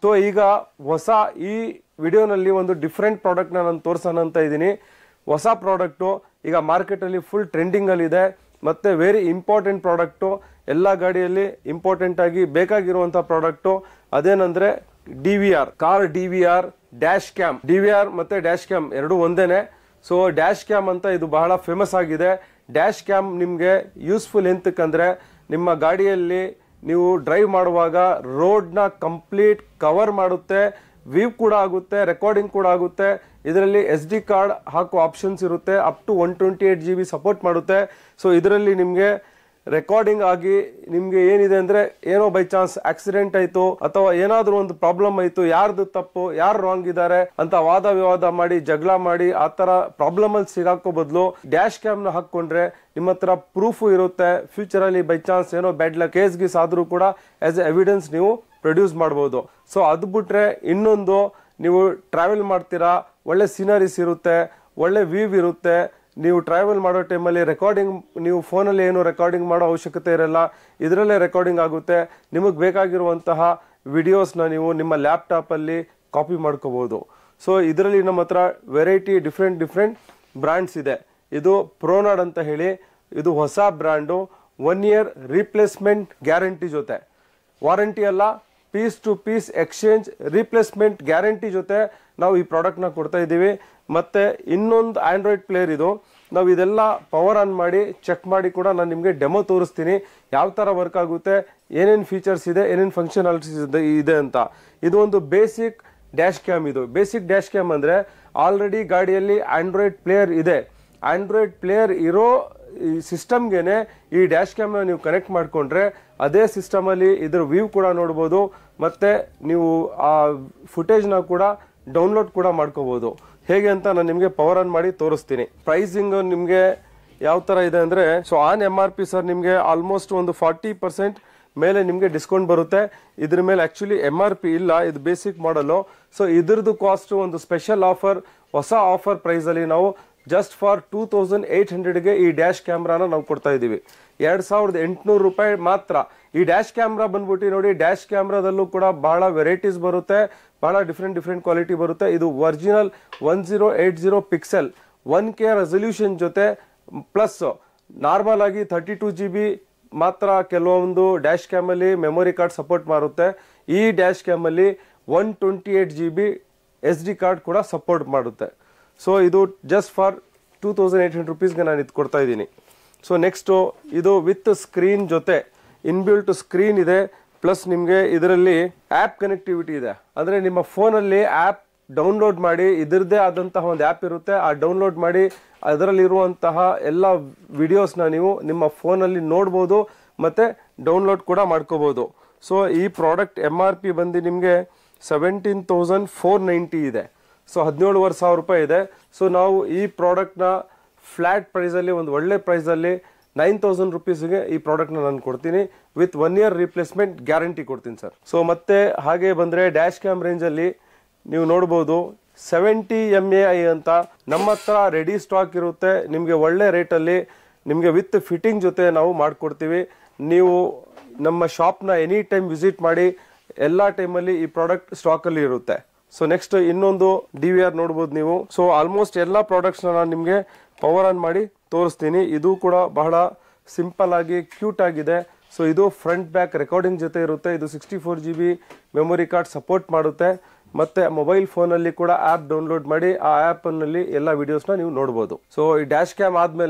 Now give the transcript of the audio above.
So ಈಗ ಹೊಸ ಈ ವಿಡಿಯೋನಲ್ಲಿ ಒಂದು ಡಿಫ್ರೆಂಟ್ ಪ್ರಾಡಕ್ಟ್ ನಾನು ತೋರಿಸೋಣ ಅಂತ ಇದ್ದೀನಿ. ಹೊಸ ಪ್ರಾಡಕ್ಟು ಈಗ ಮಾರ್ಕೆಟಲ್ಲಿ ಫುಲ್ ಟ್ರೆಂಡಿಂಗಲ್ಲಿ ಇದೆ, ಮತ್ತು ವೆರಿ ಇಂಪಾರ್ಟೆಂಟ್ ಪ್ರಾಡಕ್ಟು, ಎಲ್ಲ ಗಾಡಿಯಲ್ಲಿ ಇಂಪಾರ್ಟೆಂಟ್ ಆಗಿ ಬೇಕಾಗಿರುವಂಥ ಪ್ರಾಡಕ್ಟು. ಅದೇನಂದರೆ DVR, car DVR dash cam. DVR ಮತ್ತು ಡ್ಯಾಶ್ ಕ್ಯಾಮ್ ಎರಡು ಒಂದೇನೆ. ಸೊ ಡ್ಯಾಶ್ ಕ್ಯಾಮ್ ಅಂತ ಇದು ಬಹಳ ಫೇಮಸ್ ಆಗಿದೆ. ಡ್ಯಾಶ್ ಕ್ಯಾಮ್ ನಿಮಗೆ ಯೂಸ್ಫುಲ್ ಎಂತಕ್ಕಂದರೆ ನಿಮ್ಮ ಗಾಡಿಯಲ್ಲಿ ನೀವು ಡ್ರೈವ್ ಮಾಡುವಾಗ ರೋಡ್ನ ಕಂಪ್ಲೀಟ್ ಕವರ್ ಮಾಡುತ್ತೆ, ವ್ಯೂ ಕೂಡ ಆಗುತ್ತೆ, ರೆಕಾರ್ಡಿಂಗ್ ಕೂಡ ಆಗುತ್ತೆ. ಇದರಲ್ಲಿ SD ಕಾರ್ಡ್ ಹಾಕೋ ಆಪ್ಷನ್ಸ್ ಇರುತ್ತೆ, ಅಪ್ ಟು 128 GB ಸಪೋರ್ಟ್ ಮಾಡುತ್ತೆ. ಸೊ ಇದರಲ್ಲಿ ನಿಮಗೆ ರೆಕಾರ್ಡಿಂಗ್ ಆಗಿ ನಿಮಗೆ ಏನಿದೆ ಅಂದರೆ ಏನೋ ಬೈ ಚಾನ್ಸ್ ಆಕ್ಸಿಡೆಂಟ್ ಆಯಿತು ಅಥವಾ ಏನಾದರೂ ಒಂದು ಪ್ರಾಬ್ಲಮ್ ಆಯಿತು, ಯಾರ್ದು ತಪ್ಪು ಯಾರು ರಾಂಗ್ ಇದ್ದಾರೆ ಅಂತ ವಾದ ವಿವಾದ ಮಾಡಿ ಜಗಳ ಮಾಡಿ ಆ ಥರ ಪ್ರಾಬ್ಲಮಲ್ಲಿ ಸಿಗಾಕೋ ಬದಲು ಡ್ಯಾಶ್ ಕ್ಯಾಮ್ನ ಹಾಕ್ಕೊಂಡ್ರೆ ನಿಮ್ಮ ಹತ್ರ ಪ್ರೂಫು ಇರುತ್ತೆ. ಫ್ಯೂಚರಲ್ಲಿ ಬೈ ಚಾನ್ಸ್ ಏನೋ ಬ್ಯಾಡ್ ಲಕ್ ಕೇಸ್ ಗೀಸ್ ಆದರೂ ಕೂಡ ಆಸ್ ಎ ಎವಿಡೆನ್ಸ್ ನೀವು ಪ್ರೊಡ್ಯೂಸ್ ಮಾಡ್ಬೋದು. ಸೊ ಅದು ಬಿಟ್ರೆ ಇನ್ನೊಂದು, ನೀವು ಟ್ರಾವೆಲ್ ಮಾಡ್ತೀರಾ, ಒಳ್ಳೆ ಸೀನರೀಸ್ ಇರುತ್ತೆ, ಒಳ್ಳೆ ವ್ಯೂ ಇರುತ್ತೆ. ನೀವು ಟ್ರಾವೆಲ್ ಮಾಡೋ ಟೈಮಲ್ಲಿ ರೆಕಾರ್ಡಿಂಗ್, ನೀವು ಫೋನಲ್ಲಿ ಏನು ರೆಕಾರ್ಡಿಂಗ್ ಮಾಡೋ ಅವಶ್ಯಕತೆ ಇರಲ್ಲ, ಇದರಲ್ಲೇ ರೆಕಾರ್ಡಿಂಗ್ ಆಗುತ್ತೆ. ನಿಮಗೆ ಬೇಕಾಗಿರುವಂತಹ ವಿಡಿಯೋಸ್ನ ನೀವು ನಿಮ್ಮ ಲ್ಯಾಪ್ಟಾಪಲ್ಲಿ ಕಾಪಿ ಮಾಡ್ಕೋಬೋದು. ಸೊ ಇದರಲ್ಲಿ ನಮ್ಮ ಹತ್ರ ವೆರೈಟಿ ಡಿಫ್ರೆಂಟ್ ಬ್ರ್ಯಾಂಡ್ಸ್ ಇದೆ. ಇದು ಪ್ರೋನಾಡ್ ಅಂತ ಹೇಳಿ, ಇದು ಹೊಸ ಬ್ರ್ಯಾಂಡು. 1 year ರೀಪ್ಲೇಸ್ಮೆಂಟ್ ಗ್ಯಾರಂಟಿ ಜೊತೆ, ವಾರಂಟಿ ಅಲ್ಲ, piece to piece exchange replacement guarantee ಜೊತೆ ನಾವು ಈ ಪ್ರಾಡಕ್ಟ್ನ ಕೊಡ್ತಾ ಇದ್ದೀವಿ. ಮತ್ತು ಇನ್ನೊಂದು ಆಂಡ್ರಾಯ್ಡ್ ಪ್ಲೇಯರ್ ಇದು. ನಾವು ಇದೆಲ್ಲ ಪವರ್ ಆನ್ ಮಾಡಿ ಚೆಕ್ ಮಾಡಿ ಕೂಡ ನಾನು ನಿಮಗೆ ಡೆಮೋ ತೋರಿಸ್ತೀನಿ, ಯಾವ ಥರ ವರ್ಕ್ ಆಗುತ್ತೆ, ಏನೇನು ಫೀಚರ್ಸ್ ಇದೆ, ಏನೇನು ಫಂಕ್ಷನಾಲಿಟೀಸ್ ಇದೆ ಅಂತ. ಇದು ಒಂದು ಬೇಸಿಕ್ ಡ್ಯಾಶ್ ಕ್ಯಾಮ್. ಇದು ಬೇಸಿಕ್ ಡ್ಯಾಶ್ ಕ್ಯಾಮ್ ಅಂದರೆ ಆಲ್ರೆಡಿ ಗಾಡಿಯಲ್ಲಿ ಆಂಡ್ರಾಯ್ಡ್ ಪ್ಲೇಯರ್ ಇದೆ. ಆಂಡ್ರಾಯ್ಡ್ ಪ್ಲೇಯರ್ ಇರೋ ಈ ಸಿಸ್ಟಮ್ಗೆ ಈ ಡ್ಯಾಶ್ ಕ್ಯಾಮ್ನ ನೀವು ಕನೆಕ್ಟ್ ಮಾಡಿಕೊಂಡ್ರೆ ಅದೇ ಸಿಸ್ಟಮಲ್ಲಿ ಇದರ ವ್ಯೂ ಕೂಡ ನೋಡ್ಬೋದು, ಮತ್ತು ನೀವು ಆ ಫುಟೇಜ್ನ ಕೂಡ ಡೌನ್ಲೋಡ್ ಕೂಡ ಮಾಡ್ಕೋಬೋದು. ಹೇಗೆ ಅಂತ ನಾನು ನಿಮಗೆ ಪವರ್ ಆನ್ ಮಾಡಿ ತೋರಿಸ್ತೀನಿ. ಪ್ರೈಸಿಂಗ್ ನಿಮಗೆ ಯಾವ ಥರ ಇದೆ ಅಂದರೆ, ಸೊ ಆನ್ MRP ಸರ್ ನಿಮಗೆ ಆಲ್ಮೋಸ್ಟ್ ಒಂದು 40% ಮೇಲೆ ನಿಮಗೆ ಡಿಸ್ಕೌಂಟ್ ಬರುತ್ತೆ. ಇದ್ರ ಮೇಲೆ ಆ್ಯಕ್ಚುಲಿ MRP ಇಲ್ಲ, ಇದು ಬೇಸಿಕ್ ಮಾಡಲು. ಸೊ ಇದ್ರದ್ದು ಕಾಸ್ಟು ಒಂದು ಸ್ಪೆಷಲ್ ಆಫರ್, ಹೊಸ ಆಫರ್ ಪ್ರೈಸಲ್ಲಿ ನಾವು ಜಸ್ಟ್ ಫಾರ್ 2800ಗೆ ಈ ಡ್ಯಾಶ್ ಕ್ಯಾಮ್ರಾನ ನಾವು ಕೊಡ್ತಾ ಇದ್ದೀವಿ. 2800 ರೂಪಾಯಿ ಮಾತ್ರ. ಈ ಡ್ಯಾಶ್ ಕ್ಯಾಮ್ರಾ ಬಂದ್ಬಿಟ್ಟು ನೋಡಿ, ಡ್ಯಾಶ್ ಕ್ಯಾಮ್ರಾದಲ್ಲೂ ಕೂಡ ಬಹಳ ವೆರೈಟೀಸ್ ಬರುತ್ತೆ, ಬಹಳ ಡಿಫ್ರೆಂಟ್ ಕ್ವಾಲಿಟಿ ಬರುತ್ತೆ. ಇದು ಒರಿಜಿನಲ್ 1080 ಪಿಕ್ಸೆಲ್ 1K ರೆಸಲ್ಯೂಷನ್ ಜೊತೆ ಪ್ಲಸ್ ನಾರ್ಮಲ್ ಆಗಿ 32 GB ಮಾತ್ರ ಕೆಲವೊಂದು ಡ್ಯಾಶ್ ಕ್ಯಾಮಲ್ಲಿ ಮೆಮೊರಿ ಕಾರ್ಡ್ ಸಪೋರ್ಟ್ ಮಾಡುತ್ತೆ. ಈ ಡ್ಯಾಶ್ ಕ್ಯಾಮಲ್ಲಿ 128 GB SD ಕಾರ್ಡ್ ಕೂಡ ಸಪೋರ್ಟ್ ಮಾಡುತ್ತೆ. ಸೊ ಇದು ಜಸ್ಟ್ ಫಾರ್ 2800 ರೂಪೀಸ್ಗೆ ನಾನು ಇದು ಕೊಡ್ತಾ ಇದ್ದೀನಿ. ಸೊ ನೆಕ್ಸ್ಟು ಇದು ವಿತ್ ಸ್ಕ್ರೀನ್ ಜೊತೆ ಇನ್ಬಿಲ್ಟ್ ಸ್ಕ್ರೀನ್ ಇದೆ, ಪ್ಲಸ್ ನಿಮಗೆ ಇದರಲ್ಲಿ ಆ್ಯಪ್ ಕನೆಕ್ಟಿವಿಟಿ ಇದೆ. ಅಂದರೆ ನಿಮ್ಮ ಫೋನಲ್ಲಿ ಆ್ಯಪ್ ಡೌನ್ಲೋಡ್ ಮಾಡಿ, ಇದರದ್ದೇ ಆದಂತಹ ಒಂದು ಆ್ಯಪ್ ಇರುತ್ತೆ, ಆ ಡೌನ್ಲೋಡ್ ಮಾಡಿ ಅದರಲ್ಲಿರುವಂತಹ ಎಲ್ಲ ವಿಡಿಯೋಸ್ನ ನೀವು ನಿಮ್ಮ ಫೋನಲ್ಲಿ ನೋಡ್ಬೋದು ಮತ್ತು ಡೌನ್ಲೋಡ್ ಕೂಡ ಮಾಡ್ಕೋಬೋದು. ಸೊ ಈ ಪ್ರಾಡಕ್ಟ್ MRP ಬಂದು ನಿಮಗೆ 17,490 ಇದೆ. ಸೊ 17,500 ರೂಪಾಯಿ ಇದೆ. ಸೊ ನಾವು ಈ ಪ್ರಾಡಕ್ಟ್ನ ಫ್ಲ್ಯಾಟ್ ಪ್ರೈಸಲ್ಲಿ, ಒಂದು ಒಳ್ಳೆ ಪ್ರೈಸಲ್ಲಿ 9,000 ರೂಪೀಸ್ಗೆ ಈ ಪ್ರಾಡಕ್ಟ್ನ ನಾನು ಕೊಡ್ತೀನಿ, ವಿತ್ 1 year ರೀಪ್ಲೇಸ್ಮೆಂಟ್ ಗ್ಯಾರಂಟಿ ಕೊಡ್ತೀನಿ ಸರ್. ಸೊ ಮತ್ತೆ ಹಾಗೆ ಬಂದರೆ ಡ್ಯಾಶ್ ಕ್ಯಾಮ್ ರೇಂಜಲ್ಲಿ ನೀವು ನೋಡ್ಬೋದು 70 mAh ಅಂತ ನಮ್ಮ ಹತ್ರ ರೆಡಿ ಸ್ಟಾಕ್ ಇರುತ್ತೆ. ನಿಮಗೆ ಒಳ್ಳೆ ರೇಟಲ್ಲಿ ನಿಮಗೆ ವಿತ್ ಫಿಟ್ಟಿಂಗ್ ಜೊತೆ ನಾವು ಮಾಡಿಕೊಡ್ತೀವಿ. ನೀವು ನಮ್ಮ ಶಾಪ್ನ ಎನಿ ಟೈಮ್ ವಿಸಿಟ್ ಮಾಡಿ, ಎಲ್ಲ ಟೈಮಲ್ಲಿ ಈ ಪ್ರಾಡಕ್ಟ್ ಸ್ಟಾಕಲ್ಲಿ ಇರುತ್ತೆ. ಸೊ ನೆಕ್ಸ್ಟ್ ಇನ್ನೊಂದು DVR ನೋಡ್ಬೋದು ನೀವು. ಸೊ ಆಲ್ಮೋಸ್ಟ್ ಎಲ್ಲ ಪ್ರಾಡಕ್ಟ್ಸ್ನ ನಾನು ನಿಮಗೆ ಪವರ್ ಆನ್ ಮಾಡಿ ತೋರಿಸ್ತೀನಿ. ಇದು ಕೂಡ ಬಹಳ ಸಿಂಪಲ್ ಆಗಿ ಕ್ಯೂಟ್ ಆಗಿದೆ. ಸೊ ಇದು ಫ್ರಂಟ್ ಬ್ಯಾಕ್ ರೆಕಾರ್ಡಿಂಗ್ ಜೊತೆ ಇರುತ್ತೆ. ಇದು 64 GB ಮೆಮೊರಿ ಕಾರ್ಡ್ ಸಪೋರ್ಟ್ ಮಾಡುತ್ತೆ, ಮತ್ತು ಮೊಬೈಲ್ ಫೋನಲ್ಲಿ ಕೂಡ ಆ್ಯಪ್ ಡೌನ್ಲೋಡ್ ಮಾಡಿ ಆ ಆ್ಯಪ್ನಲ್ಲಿ ಎಲ್ಲ ವಿಡಿಯೋಸ್ನ ನೀವು ನೋಡ್ಬೋದು. ಸೊ ಈ ಡ್ಯಾಶ್ ಕ್ಯಾಮ್ ಆದಮೇಲೆ